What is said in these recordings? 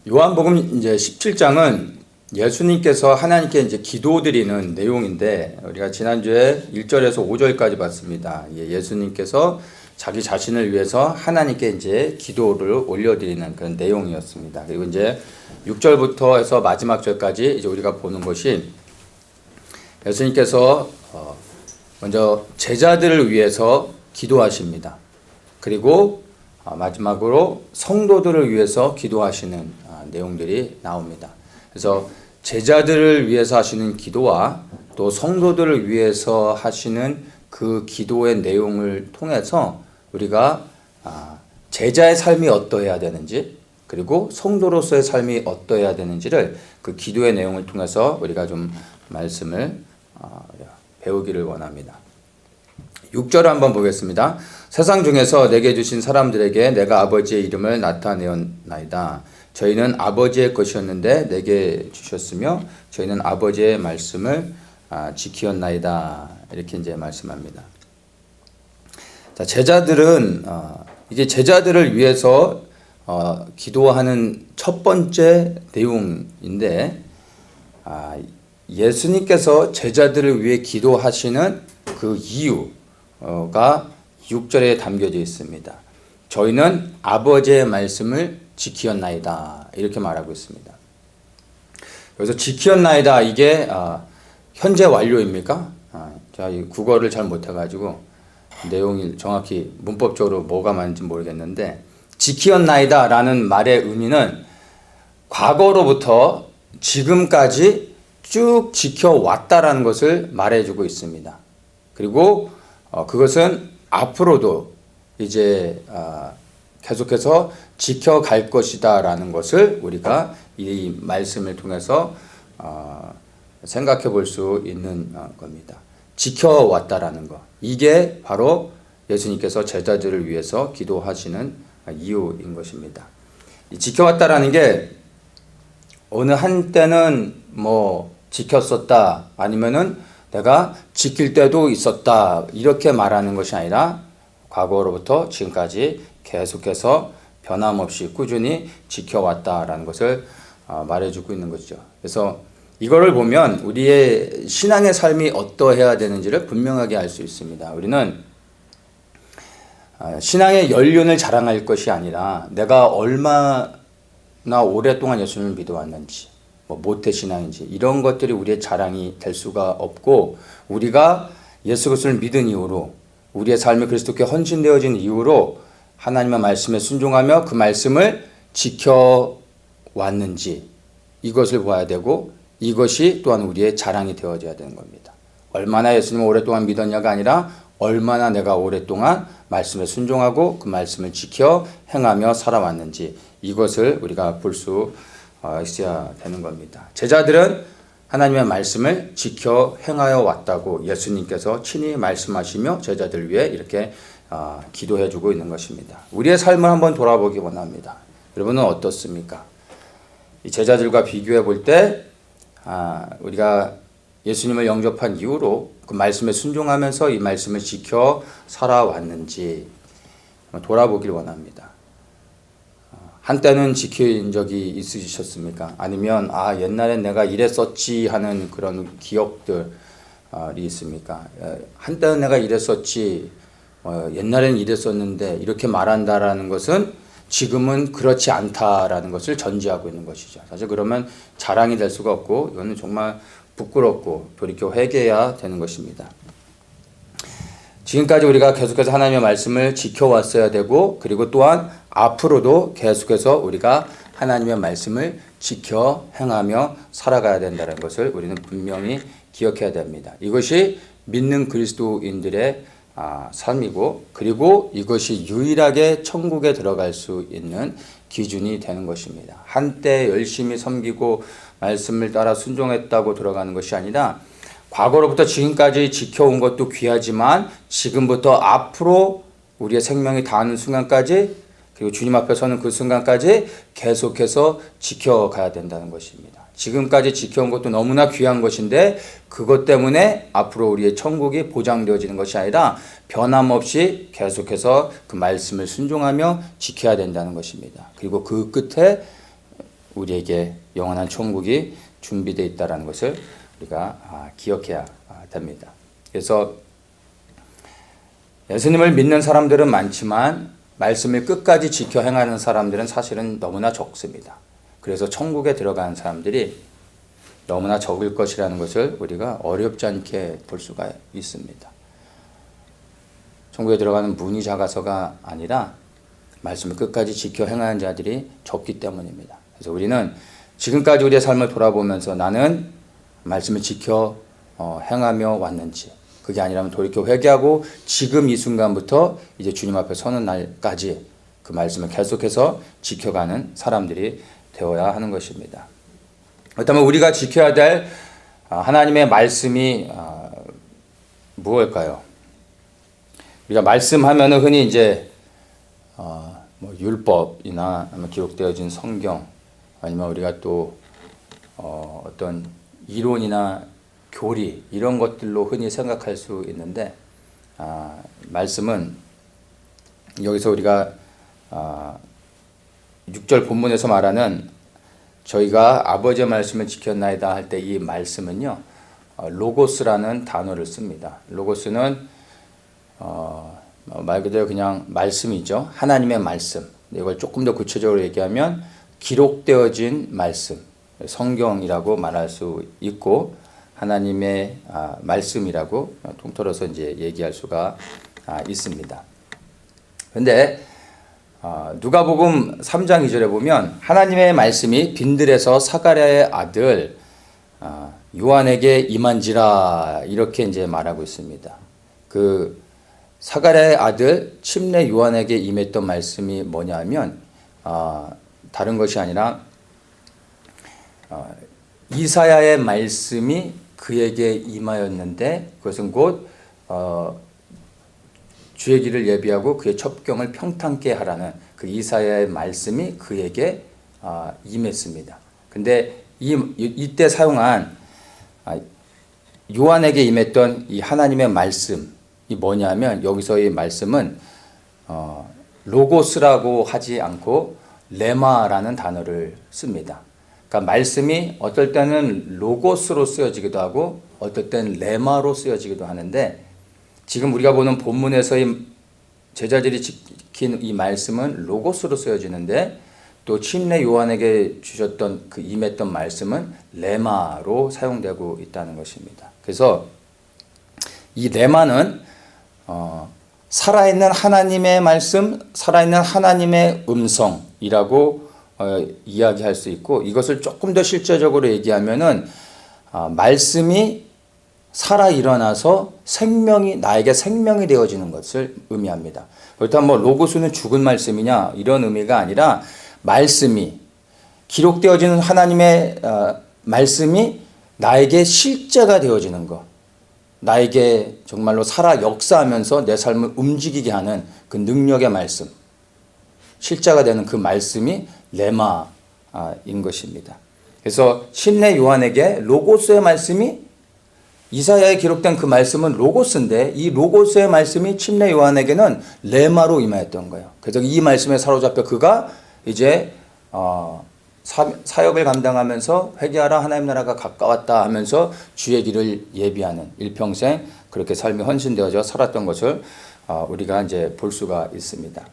요한복음 이제 17장은 예수님께서 하나님께 이제 기도드리는 내용인데, 우리가 지난주에 1절에서 5절까지 봤습니다. 예수님께서 자기 자신을 위해서 하나님께 이제 기도를 올려드리는 그런 내용이었습니다. 그리고 이제 6절부터 해서 마지막 절까지 이제 우리가 보는 것이 예수님께서 먼저 제자들을 위해서 기도하십니다. 그리고 마지막으로 성도들을 위해서 기도하시는 내용들이 나옵니다. 그래서 제자들을 위해서 하시는 기도와 또 성도들을 위해서 하시는 그 기도의 내용을 통해서 우리가 제자의 삶이 어떠해야 되는지, 그리고 성도로서의 삶이 어떠해야 되는지를 그 기도의 내용을 통해서 우리가 좀 말씀을 배우기를 원합니다. 6절을 한번 보겠습니다. 세상 중에서 내게 주신 사람들에게 내가 아버지의 이름을 나타내었나이다. 저희는 아버지의 것이었는데 내게 주셨으며 저희는 아버지의 말씀을 지키었나이다. 이렇게 이제 말씀합니다. 자, 제자들은 이게 제자들을 위해서 기도하는 첫 번째 내용인데, 예수님께서 제자들을 위해 기도하시는 그 이유가 6절에 담겨져 있습니다. 저희는 아버지의 말씀을 지키었나이다. 이렇게 말하고 있습니다. 여기서 지키었나이다. 이게 현재 완료입니까? 제가 이 국어를 잘 못해가지고 내용이 정확히 문법적으로 뭐가 맞는지 모르겠는데, 지키었나이다 라는 말의 의미는 과거로부터 지금까지 쭉 지켜왔다라는 것을 말해주고 있습니다. 그리고 그것은 앞으로도 이제 계속해서 지켜갈 것이다 라는 것을 우리가 이 말씀을 통해서 생각해 볼 수 있는 겁니다. 지켜왔다라는 것, 이게 바로 예수님께서 제자들을 위해서 기도하시는 이유인 것입니다. 이 지켜왔다라는 게 어느 한때는 뭐 지켰었다, 아니면은 내가 지킬 때도 있었다, 이렇게 말하는 것이 아니라 과거로부터 지금까지 계속해서 변함없이 꾸준히 지켜왔다라는 것을 말해주고 있는 것이죠. 그래서 이거를 보면 우리의 신앙의 삶이 어떠해야 되는지를 분명하게 알 수 있습니다. 우리는 신앙의 연륜을 자랑할 것이 아니라 내가 얼마나 오랫동안 예수님을 믿어왔는지, 뭐 모태신앙인지, 이런 것들이 우리의 자랑이 될 수가 없고, 우리가 예수 그리스도를 믿은 이후로 우리의 삶이 그리스도께 헌신되어진 이후로 하나님의 말씀에 순종하며 그 말씀을 지켜왔는지, 이것을 봐야 되고, 이것이 또한 우리의 자랑이 되어져야 되는 겁니다. 얼마나 예수님을 오랫동안 믿었냐가 아니라 얼마나 내가 오랫동안 말씀에 순종하고 그 말씀을 지켜 행하며 살아왔는지, 이것을 우리가 볼 수 있어야 되는 겁니다. 제자들은 하나님의 말씀을 지켜 행하여 왔다고 예수님께서 친히 말씀하시며 제자들 위해 이렇게 기도해 주고 있는 것입니다. 우리의 삶을 한번 돌아보기 원합니다. 여러분은 어떻습니까? 이 제자들과 비교해 볼 때 우리가 예수님을 영접한 이후로 그 말씀에 순종하면서 이 말씀을 지켜 살아왔는지 돌아보길 원합니다. 한때는 지킨 적이 있으셨습니까? 아니면 옛날엔 내가 이랬었지 하는 그런 기억들이 있습니까? 한때는 내가 이랬었지, 옛날엔 이랬었는데, 이렇게 말한다라는 것은 지금은 그렇지 않다라는 것을 전제하고 있는 것이죠. 사실 그러면 자랑이 될 수가 없고, 이거는 정말 부끄럽고 돌이켜 회개해야 되는 것입니다. 지금까지 우리가 계속해서 하나님의 말씀을 지켜왔어야 되고, 그리고 또한 앞으로도 계속해서 우리가 하나님의 말씀을 지켜 행하며 살아가야 된다는 것을 우리는 분명히 기억해야 됩니다. 이것이 믿는 그리스도인들의 삶이고, 그리고 이것이 유일하게 천국에 들어갈 수 있는 기준이 되는 것입니다. 한때 열심히 섬기고 말씀을 따라 순종했다고 들어가는 것이 아니라, 과거로부터 지금까지 지켜온 것도 귀하지만 지금부터 앞으로 우리의 생명이 닿는 순간까지, 그리고 주님 앞에 서는 그 순간까지 계속해서 지켜가야 된다는 것입니다. 지금까지 지켜온 것도 너무나 귀한 것인데, 그것 때문에 앞으로 우리의 천국이 보장되어지는 것이 아니라 변함없이 계속해서 그 말씀을 순종하며 지켜야 된다는 것입니다. 그리고 그 끝에 우리에게 영원한 천국이 준비되어 있다는 것을 우리가 기억해야 됩니다. 그래서 예수님을 믿는 사람들은 많지만 말씀을 끝까지 지켜 행하는 사람들은 사실은 너무나 적습니다. 그래서 천국에 들어가는 사람들이 너무나 적을 것이라는 것을 우리가 어렵지 않게 볼 수가 있습니다. 천국에 들어가는 문이 작아서가 아니라 말씀을 끝까지 지켜 행하는 자들이 적기 때문입니다. 그래서 우리는 지금까지 우리의 삶을 돌아보면서 나는 말씀을 지켜 행하며 왔는지, 그게 아니라면 돌이켜 회개하고 지금 이 순간부터 이제 주님 앞에 서는 날까지 그 말씀을 계속해서 지켜가는 사람들이 되어야 하는 것입니다. 그렇다면 우리가 지켜야 될 하나님의 말씀이 무엇일까요? 우리가 말씀하면은 흔히 이제 뭐 율법이나 아니면 기록되어진 성경, 아니면 우리가 또 어떤 이론이나 교리 이런 것들로 흔히 생각할 수 있는데, 말씀은 여기서 우리가 6절 본문에서 말하는 저희가 아버지의 말씀을 지켰나이다 할 때 이 말씀은요, 로고스라는 단어를 씁니다. 로고스는 말 그대로 그냥 말씀이죠. 하나님의 말씀. 이걸 조금 더 구체적으로 얘기하면 기록되어진 말씀, 성경이라고 말할 수 있고, 하나님의 말씀이라고 통틀어서 이제 얘기할 수가 있습니다. 그런데 누가복음 3장 2절에 보면 하나님의 말씀이 빈들에서 사가랴의 아들 요한에게 임한지라 이렇게 이제 말하고 있습니다. 그 사가랴의 아들 침례 요한에게 임했던 말씀이 뭐냐면 다른 것이 아니라 이사야의 말씀이 그에게 임하였는데 그것은 곧 주의 길을 예비하고 그의 첩경을 평탄케 하라는 그 이사야의 말씀이 그에게 임했습니다. 근데 이때 사용한 요한에게 임했던 이 하나님의 말씀이 뭐냐면, 여기서의 말씀은 로고스라고 하지 않고 레마라는 단어를 씁니다. 그러니까 말씀이 어떨 때는 로고스로 쓰여지기도 하고 어떨 때는 레마로 쓰여지기도 하는데, 지금 우리가 보는 본문에서의 제자들이 지킨 이 말씀은 로고스로 쓰여지는데, 또 침례 요한에게 주셨던 그 임했던 말씀은 레마로 사용되고 있다는 것입니다. 그래서 이 레마는 살아있는 하나님의 말씀, 살아있는 하나님의 음성이라고 이야기할 수 있고, 이것을 조금 더 실제적으로 얘기하면은 말씀이 살아 일어나서 나에게 생명이 되어지는 것을 의미합니다. 그렇다면 뭐 로고스는 죽은 말씀이냐 이런 의미가 아니라, 말씀이 기록되어지는 하나님의 말씀이 나에게 실제가 되어지는 것, 나에게 정말로 살아 역사하면서 내 삶을 움직이게 하는 그 능력의 말씀, 실제가 되는 그 말씀이 레마인 것입니다. 그래서 침례 요한에게 로고스의 말씀이, 이사야에 기록된 그 말씀은 로고스인데 이 로고스의 말씀이 침례 요한에게는 레마로 임하였던 거예요. 그래서 이 말씀에 사로잡혀 그가 이제 사역을 감당하면서 회개하라 하나님 나라가 가까웠다 하면서 주의 길을 예비하는 일평생 그렇게 삶이 헌신되어져 살았던 것을 우리가 이제 볼 수가 있습니다.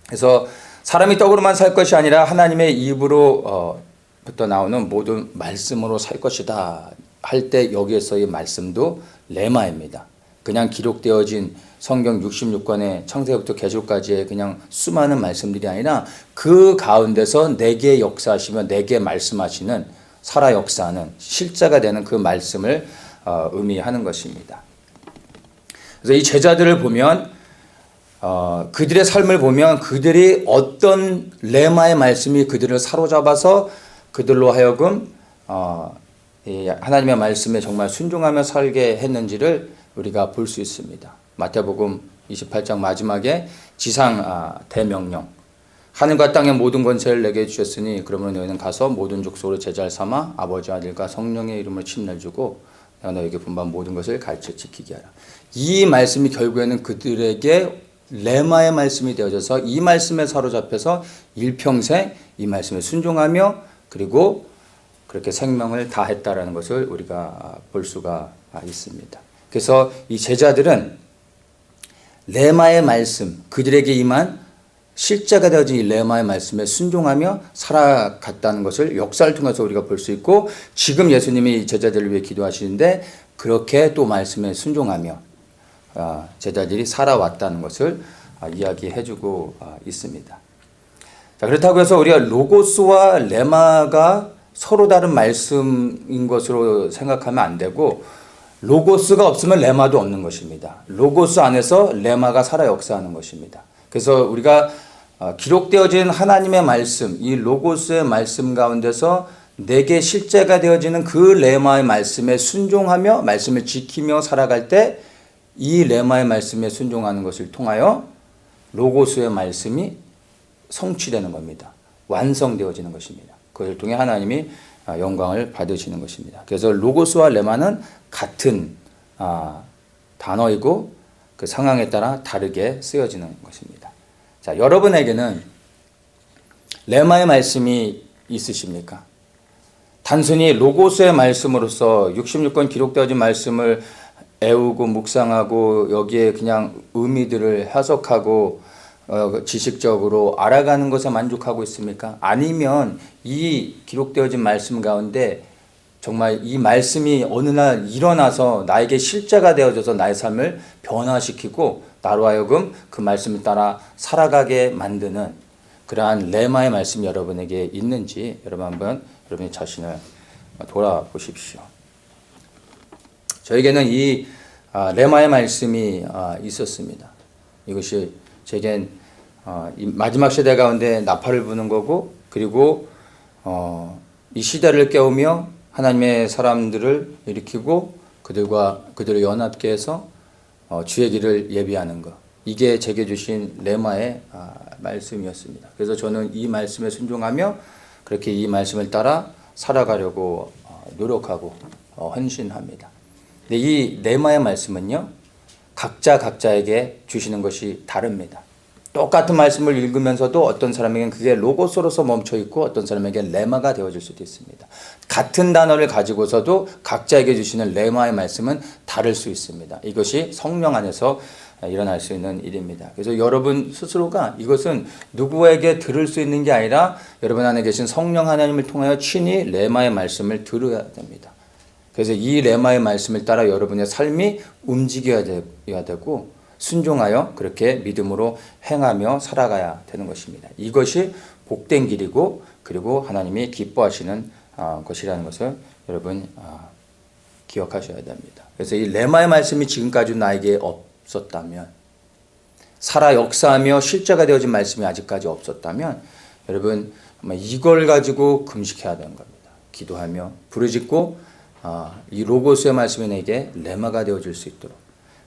그래서 사람이 떡으로만 살 것이 아니라 하나님의 입으로부터 나오는 모든 말씀으로 살 것이다 할 때 여기에서의 말씀도 레마입니다. 그냥 기록되어진 성경 66권의 창세부터 계시록까지의 그냥 수많은 말씀들이 아니라 그 가운데서 내게 역사하시며 내게 말씀하시는, 살아 역사하는 실제가 되는 그 말씀을 의미하는 것입니다. 그래서 이 제자들을 보면 그들의 삶을 보면 그들이 어떤 레마의 말씀이 그들을 사로잡아서 그들로 하여금 하나님의 말씀에 정말 순종하며 살게 했는지를 우리가 볼 수 있습니다. 마태복음 28장 마지막에 지상 대명령, 하늘과 땅의 모든 권세를 내게 주셨으니 그러므로 너희는 가서 모든 족속으로 제자를 삼아 아버지 아들과 성령의 이름으로 침례를 주고 내가 너희에게 분부한 모든 것을 가르쳐 지키게 하라. 이 말씀이 결국에는 그들에게 레마의 말씀이 되어져서 이 말씀에 사로잡혀서 일평생 이 말씀에 순종하며 그리고 그렇게 생명을 다했다라는 것을 우리가 볼 수가 있습니다. 그래서 이 제자들은 레마의 말씀, 그들에게 임한 실제가 되어진 이 레마의 말씀에 순종하며 살아갔다는 것을 역사를 통해서 우리가 볼 수 있고, 지금 예수님이 제자들을 위해 기도하시는데 그렇게 또 말씀에 순종하며 제자들이 살아왔다는 것을 이야기해주고 있습니다. 자, 그렇다고 해서 우리가 로고스와 레마가 서로 다른 말씀인 것으로 생각하면 안 되고, 로고스가 없으면 레마도 없는 것입니다. 로고스 안에서 레마가 살아 역사하는 것입니다. 그래서 우리가 기록되어진 하나님의 말씀, 이 로고스의 말씀 가운데서 내게 실제가 되어지는 그 레마의 말씀에 순종하며 말씀을 지키며 살아갈 때 이 레마의 말씀에 순종하는 것을 통하여 로고스의 말씀이 성취되는 겁니다. 완성되어지는 것입니다. 그것을 통해 하나님이 영광을 받으시는 것입니다. 그래서 로고스와 레마는 같은 단어이고 그 상황에 따라 다르게 쓰여지는 것입니다. 자, 여러분에게는 레마의 말씀이 있으십니까? 단순히 로고스의 말씀으로서 66권 기록되어진 말씀을 애우고 묵상하고 여기에 그냥 의미들을 해석하고 지식적으로 알아가는 것에 만족하고 있습니까? 아니면 이 기록되어진 말씀 가운데 정말 이 말씀이 어느 날 일어나서 나에게 실제가 되어져서 나의 삶을 변화시키고 나로 하여금 그 말씀을 따라 살아가게 만드는 그러한 레마의 말씀이 여러분에게 있는지 여러분 한번 여러분의 자신을 돌아보십시오. 저에게는 이 레마의 말씀이 있었습니다. 이것이 제겐 이 마지막 시대 가운데 나팔을 부는 거고, 그리고 이 시대를 깨우며 하나님의 사람들을 일으키고 그들을 연합케 해서 주의 길을 예비하는 것, 이게 제게 주신 레마의 말씀이었습니다. 그래서 저는 이 말씀에 순종하며 그렇게 이 말씀을 따라 살아가려고 노력하고 헌신합니다. 근데 이 레마의 말씀은요, 각자에게 주시는 것이 다릅니다. 똑같은 말씀을 읽으면서도 어떤 사람에게는 그게 로고스로서 멈춰 있고 어떤 사람에게는 레마가 되어질 수도 있습니다. 같은 단어를 가지고서도 각자에게 주시는 레마의 말씀은 다를 수 있습니다. 이것이 성령 안에서 일어날 수 있는 일입니다. 그래서 여러분 스스로가 이것은 누구에게 들을 수 있는 게 아니라 여러분 안에 계신 성령 하나님을 통하여 친히 레마의 말씀을 들어야 됩니다. 그래서 이 레마의 말씀을 따라 여러분의 삶이 움직여야 되고 순종하여 그렇게 믿음으로 행하며 살아가야 되는 것입니다. 이것이 복된 길이고 그리고 하나님이 기뻐하시는 것이라는 것을 여러분 기억하셔야 됩니다. 그래서 이 레마의 말씀이 지금까지 나에게 없었다면, 살아 역사하며 실제가 되어진 말씀이 아직까지 없었다면 여러분 이걸 가지고 금식해야 되는 겁니다. 기도하며 부르짖고 이 로고스의 말씀이 내게 레마가 되어질 수 있도록,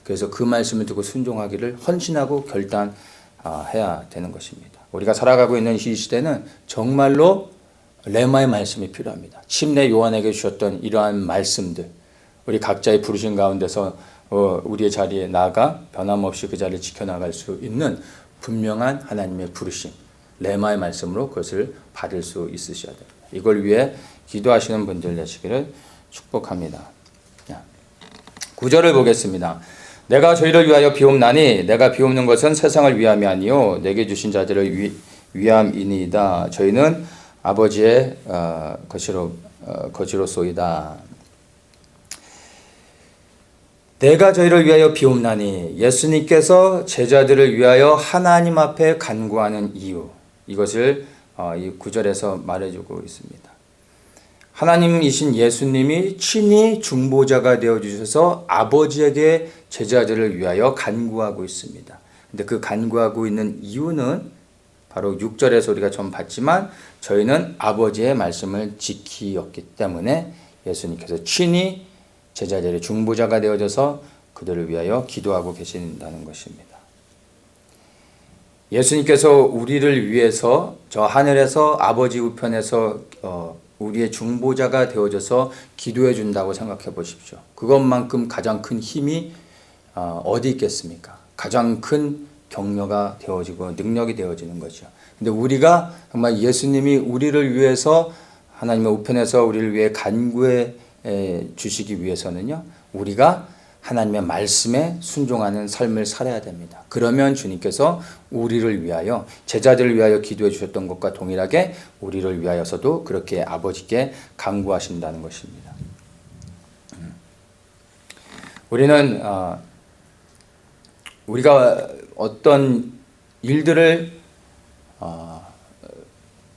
그래서 그 말씀을 두고 순종하기를 헌신하고 결단해야 되는 것입니다. 우리가 살아가고 있는 이 시대는 정말로 레마의 말씀이 필요합니다. 침례 요한에게 주셨던 이러한 말씀들, 우리 각자의 부르신 가운데서 우리의 자리에 나아가 변함없이 그 자리를 지켜나갈 수 있는 분명한 하나님의 부르심, 레마의 말씀으로 그것을 받을 수 있으셔야 됩니다. 이걸 위해 기도하시는 분들 되시기를 축복합니다. 9절을 보겠습니다. 내가 저희를 위하여 비옵나니 내가 비옵는 것은 세상을 위함이 아니요 내게 주신 자들을 위함이니이다. 저희는 아버지의 것이로소이다. 내가 저희를 위하여 비옵나니, 예수님께서 제자들을 위하여 하나님 앞에 간구하는 이유, 이것을 이 9절에서 말해주고 있습니다. 하나님이신 예수님이 친히 중보자가 되어주셔서 아버지에게 제자들을 위하여 간구하고 있습니다. 근데 그 간구하고 있는 이유는 바로 6절에서 우리가 좀 봤지만 저희는 아버지의 말씀을 지키었기 때문에 예수님께서 친히 제자들의 중보자가 되어져서 그들을 위하여 기도하고 계신다는 것입니다. 예수님께서 우리를 위해서 저 하늘에서 아버지 우편에서 우리의 중보자가 되어져서 기도해 준다고 생각해 보십시오. 그것만큼 가장 큰 힘이 어디 있겠습니까? 가장 큰 격려가 되어지고 능력이 되어지는 거죠. 근데 우리가 정말 예수님이 우리를 위해서 하나님의 우편에서 우리를 위해 간구해 주시기 위해서는요, 우리가 하나님의 말씀에 순종하는 삶을 살아야 됩니다. 그러면 주님께서 우리를 위하여, 제자들을 위하여 기도해 주셨던 것과 동일하게 우리를 위하여서도 그렇게 아버지께 간구하신다는 것입니다. 우리는 우리가 어떤 일들을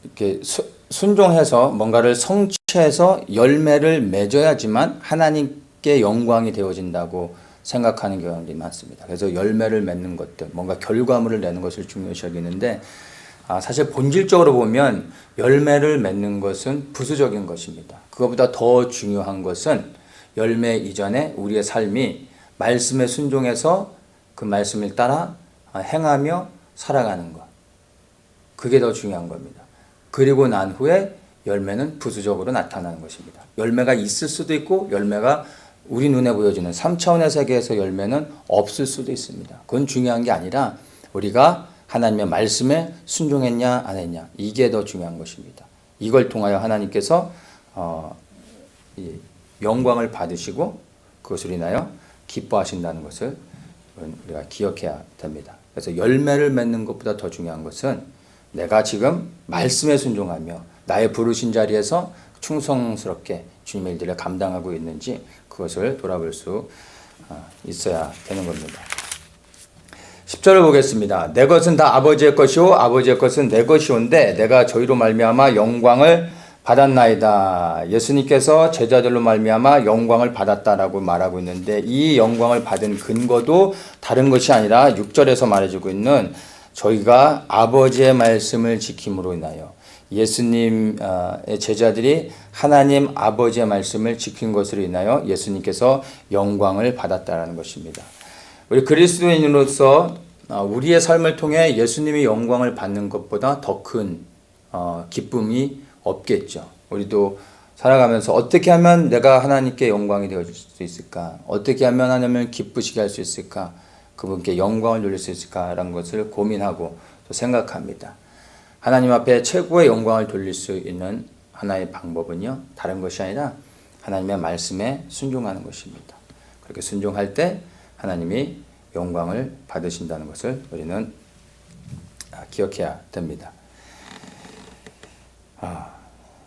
이렇게 순종해서 뭔가를 성취해서 열매를 맺어야지만 하나님께 영광이 되어진다고 생각하는 경우들이 많습니다. 그래서 열매를 맺는 것들, 뭔가 결과물을 내는 것을 중요시 여기는데, 사실 본질적으로 보면 열매를 맺는 것은 부수적인 것입니다. 그것보다 더 중요한 것은 열매 이전에 우리의 삶이 말씀에 순종해서 그 말씀을 따라 행하며 살아가는 것. 그게 더 중요한 겁니다. 그리고 난 후에 열매는 부수적으로 나타나는 것입니다. 열매가 있을 수도 있고 열매가 우리 눈에 보여지는 3차원의 세계에서 열매는 없을 수도 있습니다. 그건 중요한 게 아니라 우리가 하나님의 말씀에 순종했냐 안 했냐, 이게 더 중요한 것입니다. 이걸 통하여 하나님께서 영광을 받으시고 그것을 인하여 기뻐하신다는 것을 우리가 기억해야 됩니다. 그래서 열매를 맺는 것보다 더 중요한 것은 내가 지금 말씀에 순종하며 나의 부르신 자리에서 충성스럽게 주님의 일들을 감당하고 있는지 그것을 돌아볼 수 있어야 되는 겁니다. 10절을 보겠습니다. 내 것은 다 아버지의 것이요 아버지의 것은 내 것이온데 내가 저희로 말미암아 영광을 받았나이다. 예수님께서 제자들로 말미암아 영광을 받았다라고 말하고 있는데, 이 영광을 받은 근거도 다른 것이 아니라 6절에서 말해주고 있는 저희가 아버지의 말씀을 지킴으로 인하여, 예수님의 제자들이 하나님 아버지의 말씀을 지킨 것으로 인하여 예수님께서 영광을 받았다라는 것입니다. 우리 그리스도인으로서 우리의 삶을 통해 예수님이 영광을 받는 것보다 더 큰 기쁨이 없겠죠. 우리도 살아가면서 어떻게 하면 내가 하나님께 영광이 되어줄 수 있을까? 어떻게 하면 하나님을 기쁘시게 할 수 있을까? 그분께 영광을 돌릴 수 있을까라는 것을 고민하고 또 생각합니다. 하나님 앞에 최고의 영광을 돌릴 수 있는 하나의 방법은요, 다른 것이 아니라 하나님의 말씀에 순종하는 것입니다. 그렇게 순종할 때 하나님이 영광을 받으신다는 것을 우리는 기억해야 됩니다.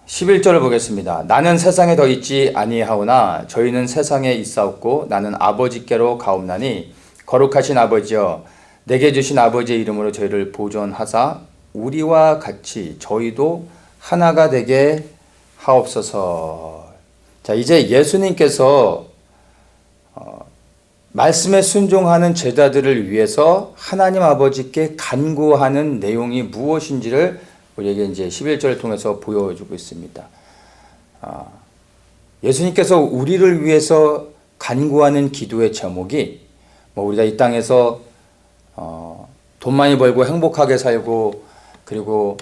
11절을 보겠습니다. 나는 세상에 더 있지 아니하오나 저희는 세상에 있사옵고 나는 아버지께로 가옵나니 거룩하신 아버지여 내게 주신 아버지의 이름으로 저희를 보존하사 우리와 같이 저희도 하나가 되게 하옵소서. 자, 이제 예수님께서 말씀에 순종하는 제자들을 위해서 하나님 아버지께 간구하는 내용이 무엇인지를 우리에게 이제 11절을 통해서 보여주고 있습니다. 예수님께서 우리를 위해서 간구하는 기도의 제목이 우리가 이 땅에서 돈 많이 벌고 행복하게 살고 그리고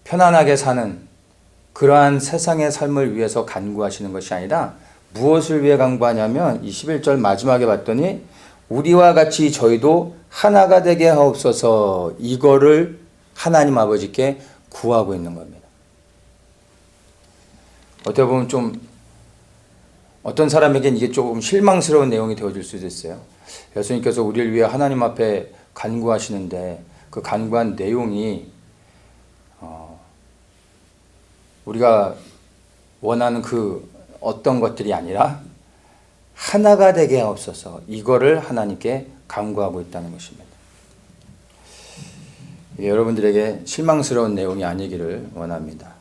편안하게 사는 그러한 세상의 삶을 위해서 간구하시는 것이 아니라 무엇을 위해 간구하냐면 이 11절 마지막에 봤더니 우리와 같이 저희도 하나가 되게 하옵소서, 이거를 하나님 아버지께 구하고 있는 겁니다. 어떻게 보면 좀 어떤 사람에겐 이게 조금 실망스러운 내용이 되어질 수도 있어요. 예수님께서 우리를 위해 하나님 앞에 간구하시는데 그 간구한 내용이 우리가 원하는 그 어떤 것들이 아니라 하나가 되게 하옵소서, 이거를 하나님께 간구하고 있다는 것입니다. 여러분들에게 실망스러운 내용이 아니기를 원합니다.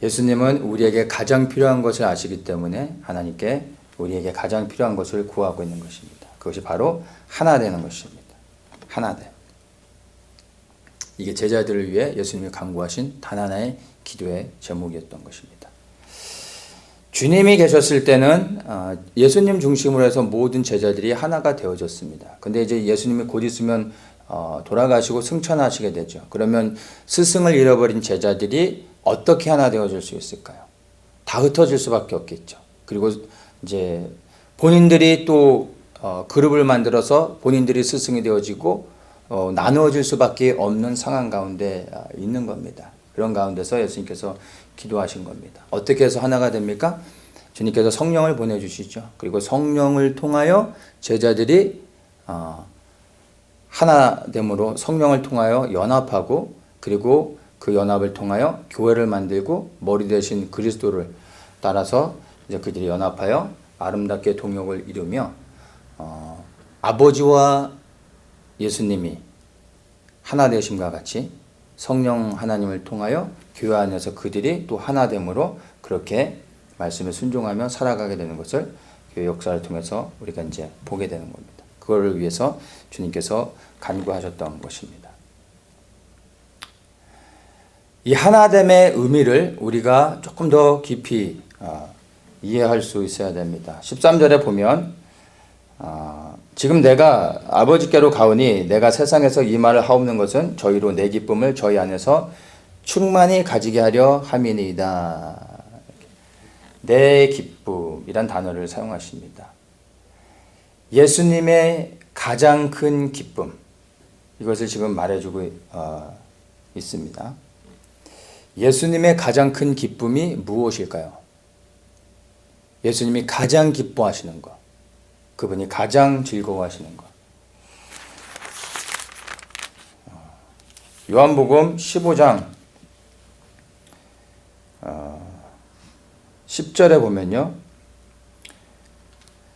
예수님은 우리에게 가장 필요한 것을 아시기 때문에 하나님께 우리에게 가장 필요한 것을 구하고 있는 것입니다. 그것이 바로 하나 되는 것입니다. 하나 됨. 이게 제자들을 위해 예수님이 간구하신 단 하나의 기도의 제목이었던 것입니다. 주님이 계셨을 때는 예수님 중심으로 해서 모든 제자들이 하나가 되어졌습니다. 근데 이제 예수님이 곧 있으면 돌아가시고 승천하시게 되죠. 그러면 스승을 잃어버린 제자들이 어떻게 하나 되어질 수 있을까요? 다 흩어질 수밖에 없겠죠. 그리고 이제 본인들이 또 그룹을 만들어서 본인들이 스승이 되어지고 나누어질 수밖에 없는 상황 가운데 있는 겁니다. 그런 가운데서 예수님께서 기도하신 겁니다. 어떻게 해서 하나가 됩니까? 주님께서 성령을 보내주시죠. 그리고 성령을 통하여 제자들이 하나됨으로 성령을 통하여 연합하고, 그리고 그 연합을 통하여 교회를 만들고 머리 대신 그리스도를 따라서 이제 그들이 연합하여 아름답게 동역을 이루며 아버지와 예수님이 하나 되심과 같이 성령 하나님을 통하여 교회 안에서 그들이 또 하나됨으로 그렇게 말씀에 순종하며 살아가게 되는 것을 교회 역사를 통해서 우리가 이제 보게 되는 겁니다. 그거를 위해서 주님께서 간구하셨던 것입니다. 이 하나됨의 의미를 우리가 조금 더 깊이 이해할 수 있어야 됩니다. 13절에 보면 지금 내가 아버지께로 가오니 내가 세상에서 이 말을 하옵는 것은 저희로 내 기쁨을 저희 안에서 충만히 가지게 하려 함이니이다. 내 기쁨이란 단어를 사용하십니다. 예수님의 가장 큰 기쁨, 이것을 지금 말해주고 있습니다. 예수님의 가장 큰 기쁨이 무엇일까요? 예수님이 가장 기뻐하시는 것, 그분이 가장 즐거워하시는 것. 요한복음 15장 10절에 보면요,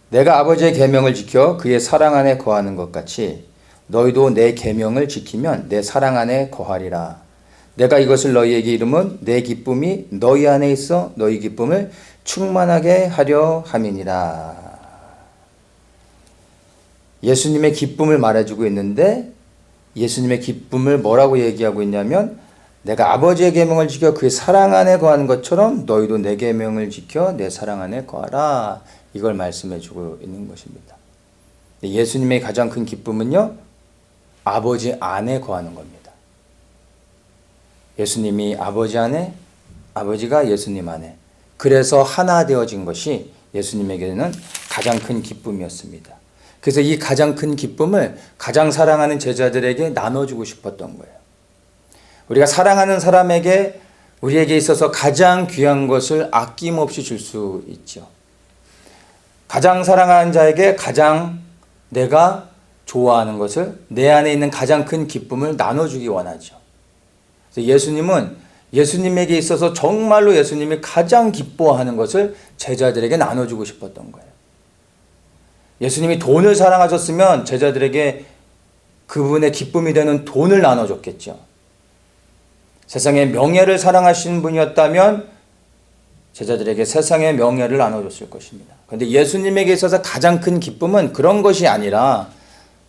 내가 아버지의 계명을 지켜 그의 사랑 안에 거하는 것 같이 너희도 내 계명을 지키면 내 사랑 안에 거하리라. 내가 이것을 너희에게 이름은 내 기쁨이 너희 안에 있어 너희 기쁨을 충만하게 하려 함이니라. 예수님의 기쁨을 말해주고 있는데, 예수님의 기쁨을 뭐라고 얘기하고 있냐면, 내가 아버지의 계명을 지켜 그의 사랑 안에 거하는 것처럼 너희도 내 계명을 지켜 내 사랑 안에 거하라. 이걸 말씀해주고 있는 것입니다. 예수님의 가장 큰 기쁨은요, 아버지 안에 거하는 겁니다. 예수님이 아버지 안에, 아버지가 예수님 안에, 그래서 하나 되어진 것이 예수님에게는 가장 큰 기쁨이었습니다. 그래서 이 가장 큰 기쁨을 가장 사랑하는 제자들에게 나눠주고 싶었던 거예요. 우리가 사랑하는 사람에게 우리에게 있어서 가장 귀한 것을 아낌없이 줄 수 있죠. 가장 사랑하는 자에게 가장 내가 좋아하는 것을, 내 안에 있는 가장 큰 기쁨을 나눠주기 원하죠. 그래서 예수님은 예수님에게 있어서 정말로 예수님이 가장 기뻐하는 것을 제자들에게 나눠주고 싶었던 거예요. 예수님이 돈을 사랑하셨으면 제자들에게 그분의 기쁨이 되는 돈을 나눠줬겠죠. 세상의 명예를 사랑하시는 분이었다면 제자들에게 세상의 명예를 나눠줬을 것입니다. 그런데 예수님에게 있어서 가장 큰 기쁨은 그런 것이 아니라,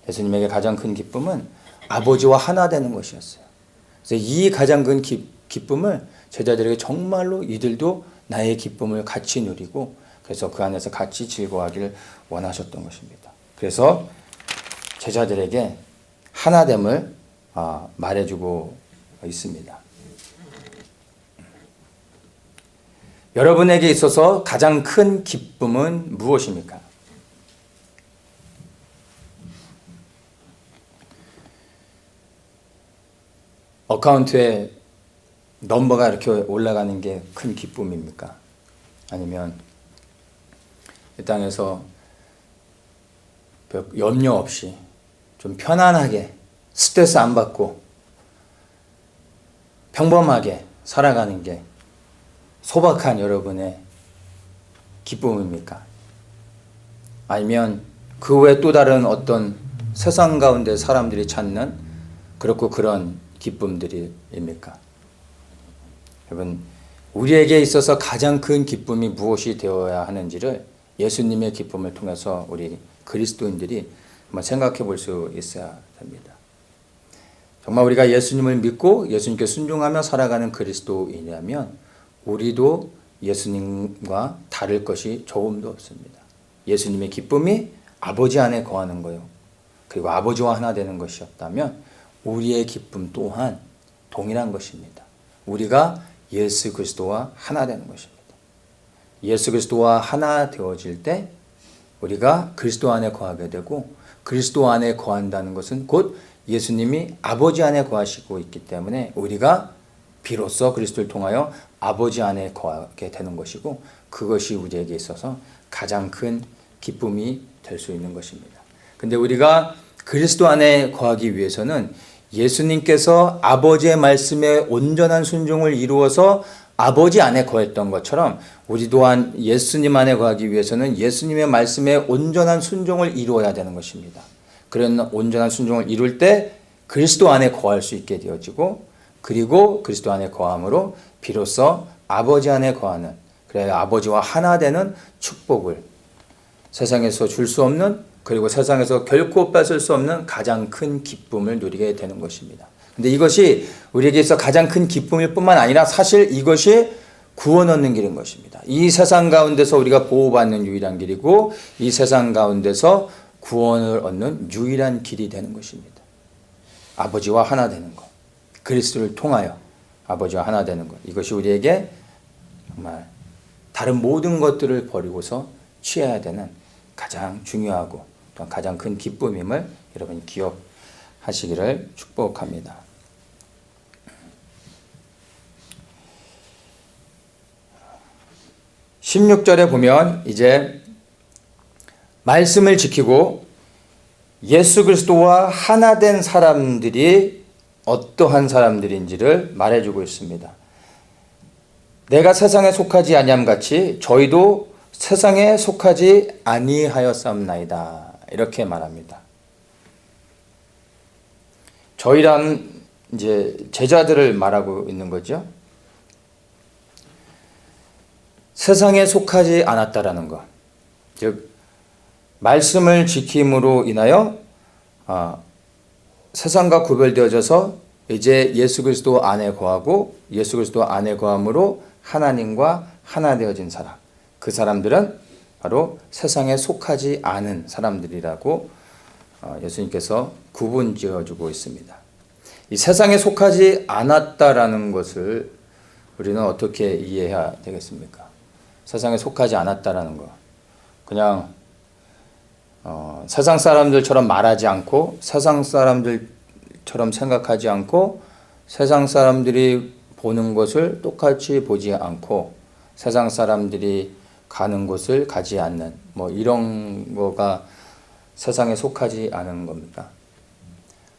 예수님에게 가장 큰 기쁨은 아버지와 하나 되는 것이었어요. 그래서 이 가장 큰 기쁨을 제자들에게 정말로 이들도 나의 기쁨을 같이 누리고, 그래서 그 안에서 같이 즐거워하기를 원하셨던 것입니다. 그래서 제자들에게 하나됨을 말해주고 있습니다. 여러분에게 있어서 가장 큰 기쁨은 무엇입니까? 어카운트에 넘버가 이렇게 올라가는 게 큰 기쁨입니까? 아니면 이 땅에서 별 염려 없이 좀 편안하게 스트레스 안 받고 평범하게 살아가는 게 소박한 여러분의 기쁨입니까? 아니면 그 외 또 다른 어떤 세상 가운데 사람들이 찾는 그렇고 그런 기쁨들입니까? 여러분, 우리에게 있어서 가장 큰 기쁨이 무엇이 되어야 하는지를 예수님의 기쁨을 통해서 우리 그리스도인들이 한번 생각해 볼 수 있어야 됩니다. 정말 우리가 예수님을 믿고 예수님께 순종하며 살아가는 그리스도인이라면 우리도 예수님과 다를 것이 조금도 없습니다. 예수님의 기쁨이 아버지 안에 거하는 거요, 그리고 아버지와 하나 되는 것이었다면 우리의 기쁨 또한 동일한 것입니다. 우리가 예수 그리스도와 하나 되는 것입니다. 예수 그리스도와 하나 되어질 때 우리가 그리스도 안에 거하게 되고, 그리스도 안에 거한다는 것은 곧 예수님이 아버지 안에 거하시고 있기 때문에 우리가 비로소 그리스도를 통하여 아버지 안에 거하게 되는 것이고, 그것이 우리에게 있어서 가장 큰 기쁨이 될 수 있는 것입니다. 근데 우리가 그리스도 안에 거하기 위해서는 예수님께서 아버지의 말씀에 온전한 순종을 이루어서 아버지 안에 거했던 것처럼 우리 또한 예수님 안에 거하기 위해서는 예수님의 말씀에 온전한 순종을 이루어야 되는 것입니다. 그런 온전한 순종을 이룰 때 그리스도 안에 거할 수 있게 되어지고, 그리고 그리스도 안에 거함으로 비로소 아버지 안에 거하는, 그래야 아버지와 하나 되는 축복을, 세상에서 줄 수 없는, 그리고 세상에서 결코 뺏을 수 없는 가장 큰 기쁨을 누리게 되는 것입니다. 근데 이것이 우리에게 있어 가장 큰 기쁨일 뿐만 아니라 사실 이것이 구원 얻는 길인 것입니다. 이 세상 가운데서 우리가 보호받는 유일한 길이고, 이 세상 가운데서 구원을 얻는 유일한 길이 되는 것입니다. 아버지와 하나 되는 것, 그리스도를 통하여 아버지와 하나 되는 것, 이것이 우리에게 정말 다른 모든 것들을 버리고서 취해야 되는 가장 중요하고 또 가장 큰 기쁨임을 여러분 기억하시기를 축복합니다. (16절에) 보면 이제 말씀을 지키고 예수 그리스도와 하나 된 사람들이 어떠한 사람들인지를 말해주고 있습니다. 내가 세상에 속하지 아니함 같이 저희도 세상에 속하지 아니하였사옵나이다, 이렇게 말합니다. 저희란 이제 제자들을 말하고 있는 거죠. 세상에 속하지 않았다라는 것, 즉 말씀을 지킴으로 인하여 세상과 구별되어져서 이제 예수 그리스도 안에 거하고, 예수 그리스도 안에 거함으로 하나님과 하나 되어진 사람, 그 사람들은 바로 세상에 속하지 않은 사람들이라고 예수님께서 구분 지어주고 있습니다. 이 세상에 속하지 않았다라는 것을 우리는 어떻게 이해해야 되겠습니까? 세상에 속하지 않았다라는 것, 그냥 세상 사람들처럼 말하지 않고, 세상 사람들처럼 생각하지 않고, 세상 사람들이 보는 것을 똑같이 보지 않고, 세상 사람들이 가는 곳을 가지 않는, 뭐 이런 거가 세상에 속하지 않은 겁니까?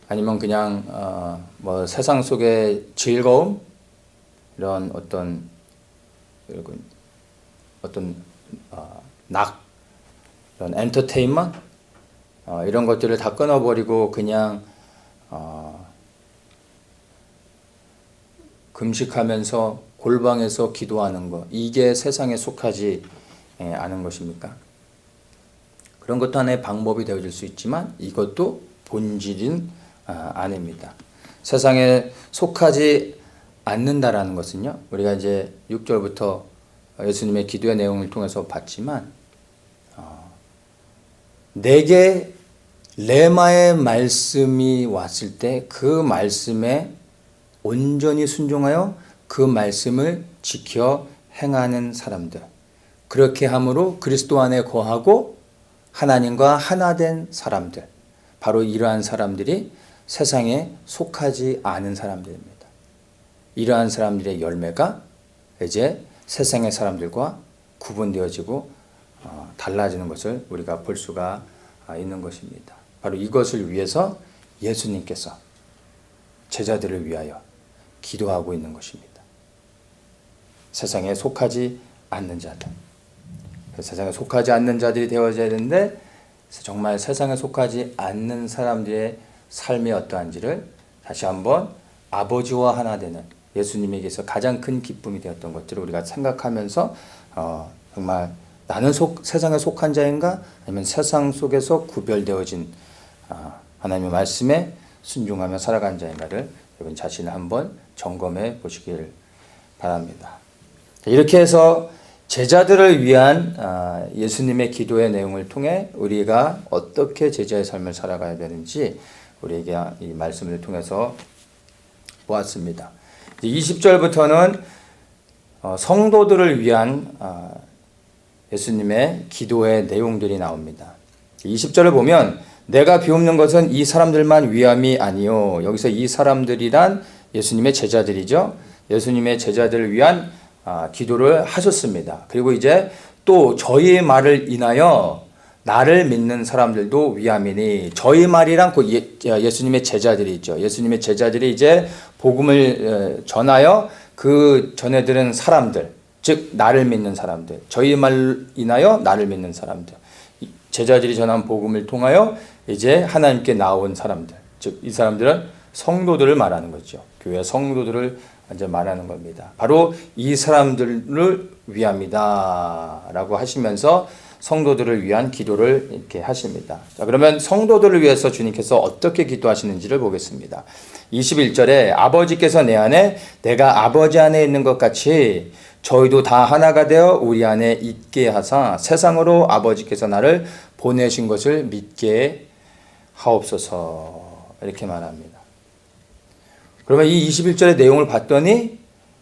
아니면 그냥 뭐 세상 속의 즐거움, 이런 어떤 이런 엔터테인먼트, 이런 것들을 다 끊어버리고 그냥 금식하면서 골방에서 기도하는 것, 이게 세상에 속하지 않은 것입니까? 그런 것도 하나의 방법이 되어질 수 있지만 이것도 본질은 아닙니다. 세상에 속하지 않는다라는 것은요, 우리가 이제 6절부터 예수님의 기도의 내용을 통해서 봤지만, 내게 레마의 말씀이 왔을 때 그 말씀에 온전히 순종하여 그 말씀을 지켜 행하는 사람들, 그렇게 함으로 그리스도 안에 거하고 하나님과 하나 된 사람들, 바로 이러한 사람들이 세상에 속하지 않은 사람들입니다. 이러한 사람들의 열매가 이제 세상의 사람들과 구분되어지고 달라지는 것을 우리가 볼 수가 있는 것입니다. 바로 이것을 위해서 예수님께서 제자들을 위하여 기도하고 있는 것입니다. 세상에 속하지 않는 자들, 세상에 속하지 않는 자들이 되어져야 되는데, 정말 세상에 속하지 않는 사람들의 삶이 어떠한지를 다시 한번 아버지와 하나 되는 예수님에게서 가장 큰 기쁨이 되었던 것들을 우리가 생각하면서 정말 나는 세상에 속한 자인가, 아니면 세상 속에서 구별되어진 하나님의 말씀에 순종하며 살아간 자인가를 여러분 자신을 한번 점검해 보시길 바랍니다. 이렇게 해서 제자들을 위한 예수님의 기도의 내용을 통해 우리가 어떻게 제자의 삶을 살아가야 되는지 우리에게 이 말씀을 통해서 보았습니다. 20절부터는 성도들을 위한 예수님의 기도의 내용들이 나옵니다. 20절을 보면 내가 비옵는 것은 이 사람들만 위함이 아니요. 여기서 이 사람들이란 예수님의 제자들이죠. 예수님의 제자들을 위한 기도를 하셨습니다. 그리고 이제 또 저희의 말을 인하여 나를 믿는 사람들도 위함이니, 저희 말이란 예수님의 제자들이 있죠. 예수님의 제자들이 이제 복음을 전하여 그 전해 들은 사람들, 즉 나를 믿는 사람들, 저희 말 인하여 나를 믿는 사람들, 제자들이 전한 복음을 통하여 이제 하나님께 나온 사람들, 즉 이 사람들은 성도들을 말하는 거죠. 교회 성도들을 이제 말하는 겁니다. 바로 이 사람들을 위함이다 라고 하시면서 성도들을 위한 기도를 이렇게 하십니다. 자, 그러면 성도들을 위해서 주님께서 어떻게 기도하시는지를 보겠습니다. 21절에 아버지께서 내 안에 내가 아버지 안에 있는 것 같이 저희도 다 하나가 되어 우리 안에 있게 하사 세상으로 아버지께서 나를 보내신 것을 믿게 하옵소서, 이렇게 말합니다. 그러면 이 21절의 내용을 봤더니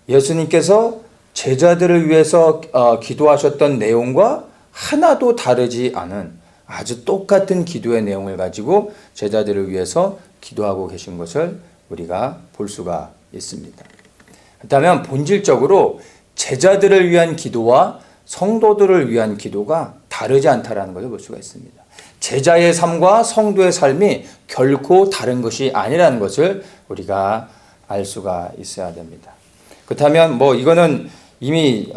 예수님께서 제자들을 위해서 기도하셨던 내용과 하나도 다르지 않은 아주 똑같은 기도의 내용을 가지고 제자들을 위해서 기도하고 계신 것을 우리가 볼 수가 있습니다. 그렇다면 본질적으로 제자들을 위한 기도와 성도들을 위한 기도가 다르지 않다라는 것을 볼 수가 있습니다. 제자의 삶과 성도의 삶이 결코 다른 것이 아니라는 것을 우리가 알 수가 있어야 됩니다. 그렇다면 이거는 이미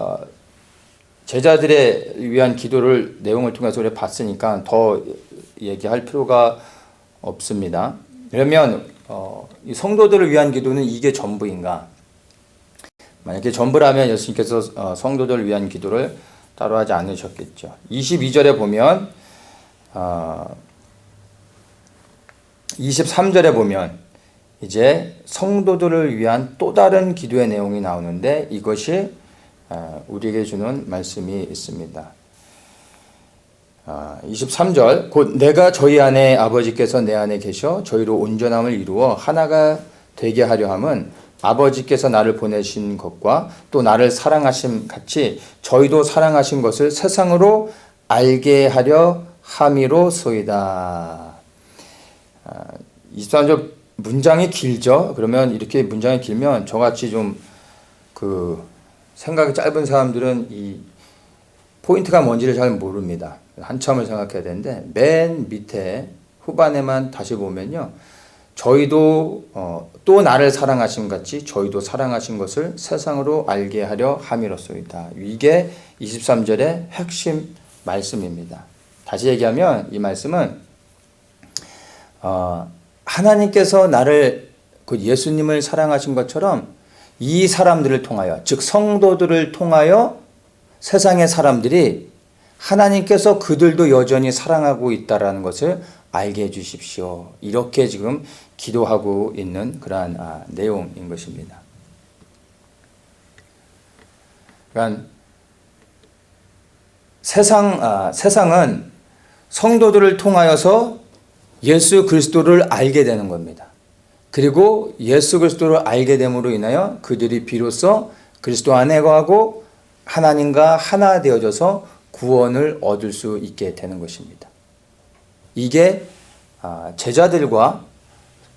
제자들에 위한 기도를 내용을 통해서 우리가 봤으니까 더 얘기할 필요가 없습니다. 그러면 이 성도들을 위한 기도는 이게 전부인가? 만약에 전부라면 예수님께서 성도들을 위한 기도를 따로 하지 않으셨겠죠. 22절에 보면 23절에 보면 이제 성도들을 위한 또 다른 기도의 내용이 나오는데 이것이 우리에게 주는 말씀이 있습니다. 23절 곧 내가 저희 안에 아버지께서 내 안에 계셔 저희로 온전함을 이루어 하나가 되게 하려 함은 아버지께서 나를 보내신 것과 또 나를 사랑하심 같이 저희도 사랑하신 것을 세상으로 알게 하려 함이로소이다. 23절 문장이 길죠. 그러면 이렇게 문장이 길면 저같이 좀 생각이 짧은 사람들은 이 포인트가 뭔지를 잘 모릅니다. 한참을 생각해야 되는데 맨 밑에 후반에만 다시 보면요. 저희도 또 나를 사랑하신 같이 저희도 사랑하신 것을 세상으로 알게 하려 함이로소이다. 이게 23절의 핵심 말씀입니다. 다시 얘기하면 이 말씀은 하나님께서 나를 예수님을 사랑하신 것처럼 이 사람들을 통하여 즉 성도들을 통하여 세상의 사람들이 하나님께서 그들도 여전히 사랑하고 있다라는 것을 알게 해 주십시오. 이렇게 지금 기도하고 있는 그러한 내용인 것입니다. 그러니까 세상은 성도들을 통하여서 예수 그리스도를 알게 되는 겁니다. 그리고 예수 그리스도를 알게 됨으로 인하여 그들이 비로소 그리스도 안에 거하고 하나님과 하나 되어져서 구원을 얻을 수 있게 되는 것입니다. 이게 제자들과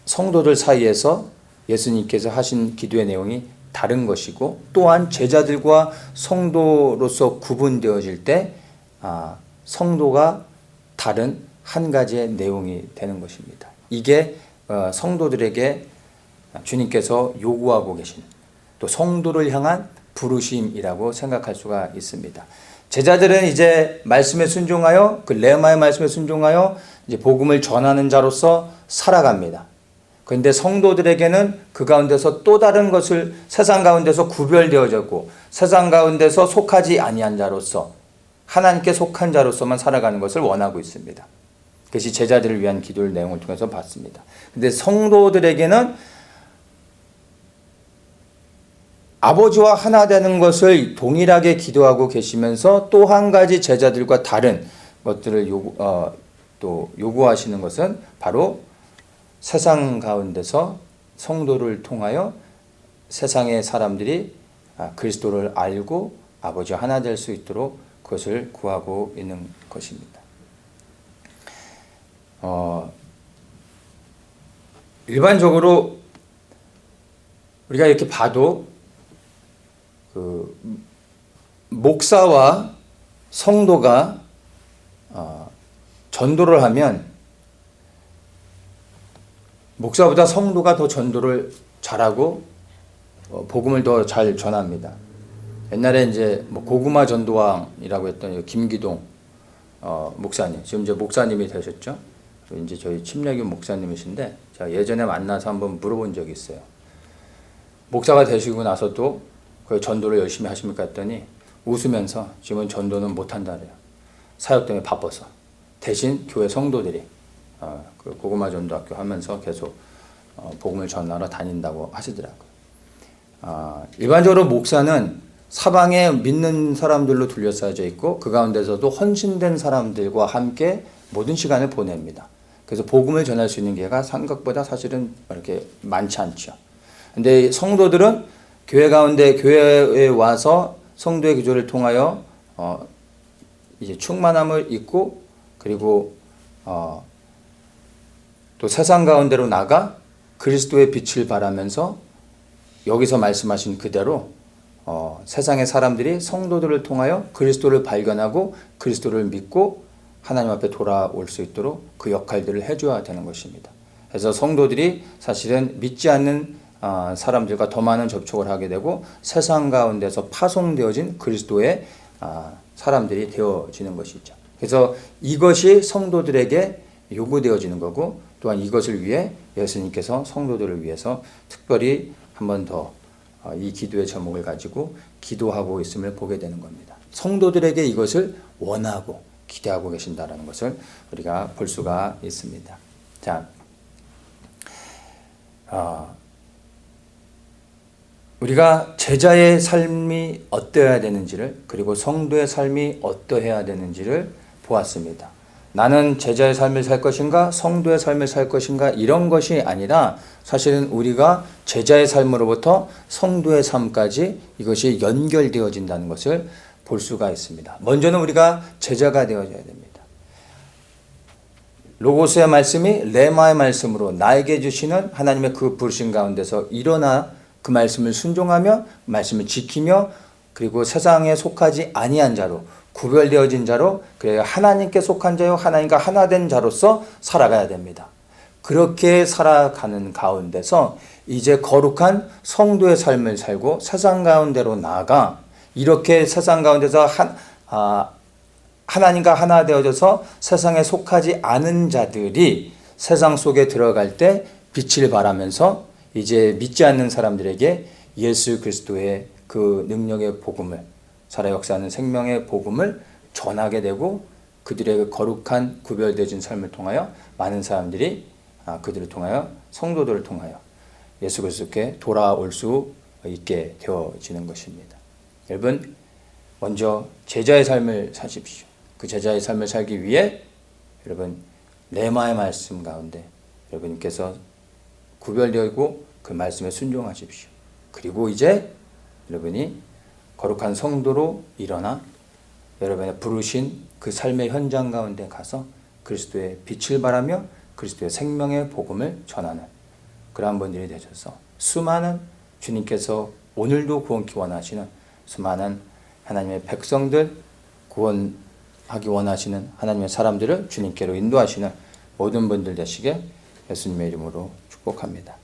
성도들 사이에서 예수님께서 하신 기도의 내용이 다른 것이고 또한 제자들과 성도로서 구분되어질 때 성도가 다른 한 가지의 내용이 되는 것입니다. 이게 성도들에게 주님께서 요구하고 계신 또 성도를 향한 부르심이라고 생각할 수가 있습니다. 제자들은 이제 말씀에 순종하여 레마의 말씀에 순종하여 이제 복음을 전하는 자로서 살아갑니다. 그런데 성도들에게는 그 가운데서 또 다른 것을 세상 가운데서 구별되어졌고 세상 가운데서 속하지 아니한 자로서 하나님께 속한 자로서만 살아가는 것을 원하고 있습니다. 그것이 제자들을 위한 기도의 내용을 통해서 봤습니다. 그런데 성도들에게는 아버지와 하나 되는 것을 동일하게 기도하고 계시면서 또 한 가지 제자들과 다른 것들을 요구하시는 것은 바로 세상 가운데서 성도를 통하여 세상의 사람들이 그리스도를 알고 아버지와 하나 될 수 있도록 그것을 구하고 있는 것입니다. 일반적으로 우리가 이렇게 봐도 그 목사와 성도가 전도를 하면 목사보다 성도가 더 전도를 잘하고 복음을 더 잘 전합니다. 옛날에 이제 뭐 고구마 전도왕이라고 했던 김기동 목사님, 지금 이제 목사님이 되셨죠. 이제 저희 침례교 목사님이신데 제가 예전에 만나서 한번 물어본 적이 있어요. 목사가 되시고 나서도 그 전도를 열심히 하십니까 했더니 웃으면서 지금은 전도는 못한다 그래요. 사역 때문에 바빠서. 대신 교회 성도들이 그 고구마 전도학교 하면서 계속 복음을 전하러 다닌다고 하시더라고요. 일반적으로 목사는 사방에 믿는 사람들로 둘러싸여져 있고 그 가운데서도 헌신된 사람들과 함께 모든 시간을 보냅니다. 그래서 복음을 전할 수 있는 기회가 생각보다 사실은 이렇게 많지 않죠. 근데 성도들은 교회 가운데 교회에 와서 성도의 기도를 통하여 이제 충만함을 입고 그리고 또 세상 가운데로 나가 그리스도의 빛을 발하면서 여기서 말씀하신 그대로 세상의 사람들이 성도들을 통하여 그리스도를 발견하고 그리스도를 믿고 하나님 앞에 돌아올 수 있도록 그 역할들을 해줘야 되는 것입니다. 그래서 성도들이 사실은 믿지 않는 사람들과 더 많은 접촉을 하게 되고 세상 가운데서 파송되어진 그리스도의 사람들이 되어지는 것이죠. 그래서 이것이 성도들에게 요구되어지는 거고 또한 이것을 위해 예수님께서 성도들을 위해서 특별히 한 번 더 이 기도의 제목을 가지고 기도하고 있음을 보게 되는 겁니다. 성도들에게 이것을 원하고 기대하고 계신다는 것을 우리가 볼 수가 있습니다. 자, 우리가 제자의 삶이 어떠해야 되는지를 그리고 성도의 삶이 어떠해야 되는지를 보았습니다. 나는 제자의 삶을 살 것인가 성도의 삶을 살 것인가 이런 것이 아니라 사실은 우리가 제자의 삶으로부터 성도의 삶까지 이것이 연결되어진다는 것을 볼 수가 있습니다. 먼저는 우리가 제자가 되어져야 됩니다. 로고스의 말씀이 레마의 말씀으로 나에게 주시는 하나님의 그 부르신 가운데서 일어나 그 말씀을 순종하며 말씀을 지키며 그리고 세상에 속하지 아니한 자로 구별되어진 자로 그래야 하나님께 속한 자요 하나님과 하나 된 자로서 살아가야 됩니다. 그렇게 살아가는 가운데서 이제 거룩한 성도의 삶을 살고 세상 가운데로 나아가 이렇게 세상 가운데서 하나님과 하나 되어져서 세상에 속하지 않은 자들이 세상 속에 들어갈 때 빛을 발하면서 이제 믿지 않는 사람들에게 예수 그리스도의 그 능력의 복음을 살아 역사하는 생명의 복음을 전하게 되고 그들의 거룩한 구별되어진 삶을 통하여 많은 사람들이 그들을 통하여 성도들을 통하여 예수 그리스도께 돌아올 수 있게 되어지는 것입니다. 여러분 먼저 제자의 삶을 사십시오. 그 제자의 삶을 살기 위해 여러분 레마의 말씀 가운데 여러분께서 구별되고 그 말씀에 순종하십시오. 그리고 이제 여러분이 거룩한 성도로 일어나 여러분의 부르신 그 삶의 현장 가운데 가서 그리스도의 빛을 발하며 그리스도의 생명의 복음을 전하는 그러한 분들이 되셔서 수많은 주님께서 오늘도 구원케 원하시는 수많은 하나님의 백성들 구원하기 원하시는 하나님의 사람들을 주님께로 인도하시는 모든 분들 되시게 예수님의 이름으로 축복합니다.